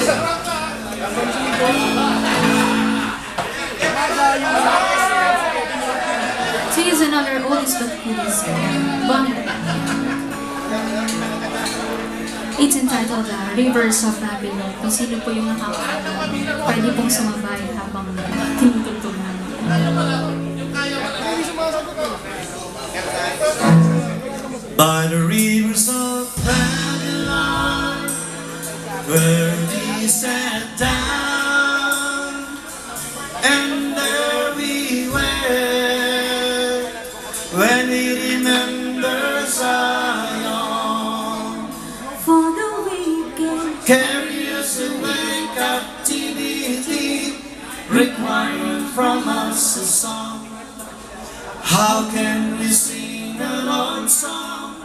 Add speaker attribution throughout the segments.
Speaker 1: So here's another oldies but goodies. Bonnie. It's entitled Rivers of Babylon. Kung sino po yung nakakaalam, pwede pong sumabay habang tinutugtog namin.
Speaker 2: By the rivers of Babylon, where we sat down, and there we were, when we remember Zion.
Speaker 1: For the wicked
Speaker 2: Carry us away captivity, requiring from us a song. How can we sing a love song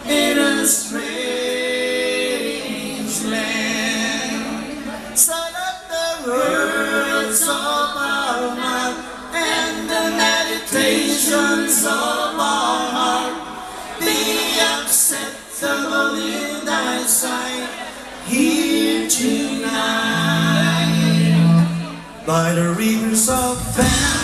Speaker 2: in a strange land? So let the words of our mouth and the meditations of our heart be acceptable in thy sight here tonight. By the rivers of Babylon,